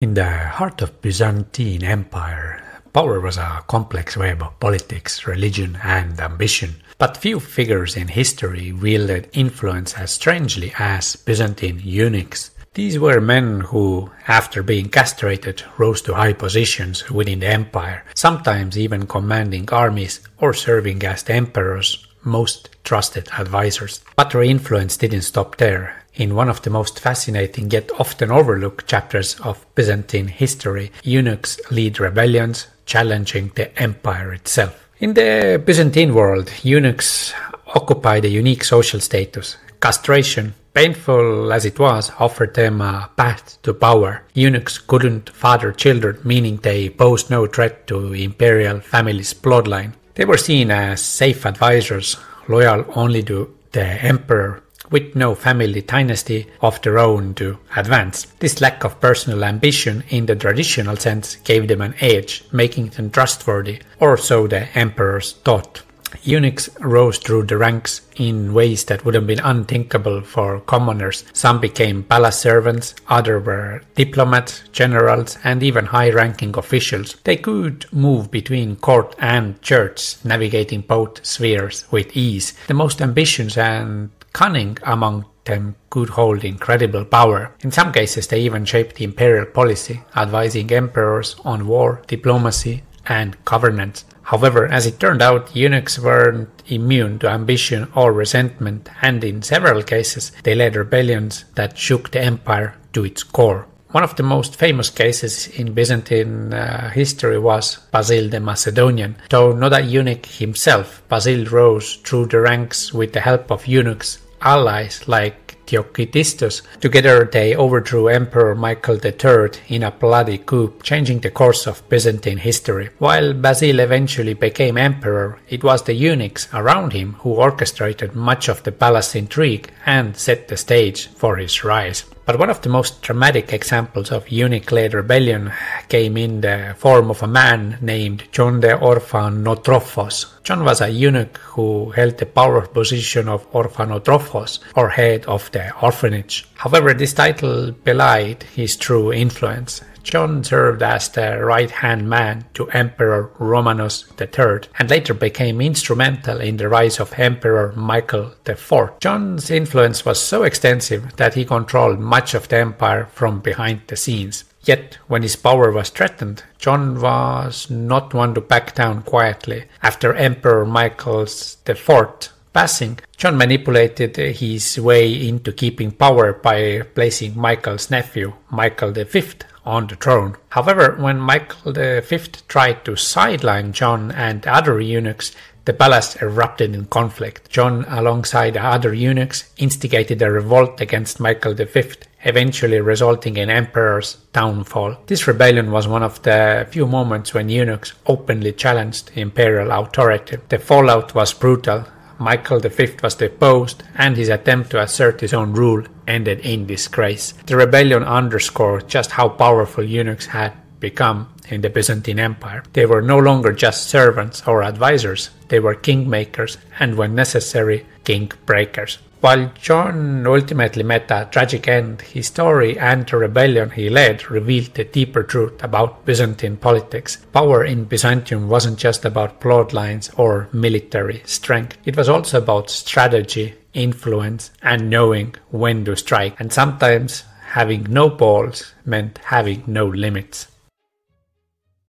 In the heart of Byzantine Empire, power was a complex web of politics, religion, and ambition. But few figures in history wielded influence as strangely as Byzantine eunuchs. These were men who, after being castrated, rose to high positions within the empire, sometimes even commanding armies or serving as the emperor's most trusted advisors. But their influence didn't stop there. In one of the most fascinating yet often overlooked chapters of Byzantine history, eunuchs lead rebellions, challenging the empire itself. In the Byzantine world, eunuchs occupied a unique social status. Castration, painful as it was, offered them a path to power. Eunuchs couldn't father children, meaning they posed no threat to imperial family's bloodline. They were seen as safe advisors, loyal only to the emperor, with no family dynasty of their own to advance. This lack of personal ambition in the traditional sense gave them an edge, making them trustworthy, or so the emperors thought. Eunuchs rose through the ranks in ways that would have been unthinkable for commoners. Some became palace servants, others were diplomats, generals, and even high-ranking officials. They could move between court and church, navigating both spheres with ease. The most ambitious and cunning among them could hold incredible power. In some cases they even shaped the imperial policy, advising emperors on war, diplomacy, and governance. However, as it turned out, eunuchs weren't immune to ambition or resentment, and in several cases they led rebellions that shook the empire to its core. One of the most famous cases in Byzantine history was Basil the Macedonian. Though not a eunuch himself, Basil rose through the ranks with the help of eunuchs, allies like Theocritus. Together they overthrew Emperor Michael III in a bloody coup, changing the course of Byzantine history. While Basil eventually became emperor, it was the eunuchs around him who orchestrated much of the palace intrigue and set the stage for his rise. But one of the most dramatic examples of eunuch-led rebellion came in the form of a man named John the Orphanotrophos. John was a eunuch who held the powerful position of Orphanotrophos, or head of the orphanage. However, this title belied his true influence. John served as the right-hand man to Emperor Romanus III and later became instrumental in the rise of Emperor Michael IV. John's influence was so extensive that he controlled much of the empire from behind the scenes. Yet, when his power was threatened, John was not one to back down quietly. After Emperor Michael IV passing, John manipulated his way into keeping power by placing Michael's nephew, Michael V, on the throne. However, when Michael V tried to sideline John and other eunuchs, the palace erupted in conflict. John, alongside other eunuchs, instigated a revolt against Michael V, eventually resulting in emperor's downfall. This rebellion was one of the few moments when eunuchs openly challenged imperial authority. The fallout was brutal. Michael V was deposed, and his attempt to assert his own rule ended in disgrace. The rebellion underscored just how powerful eunuchs had become in the Byzantine Empire. They were no longer just servants or advisors, they were kingmakers and, when necessary, king breakers. While John ultimately met a tragic end, his story and the rebellion he led revealed the deeper truth about Byzantine politics. Power in Byzantium wasn't just about bloodlines or military strength. It was also about strategy, influence, and knowing when to strike. And sometimes having no balls meant having no limits.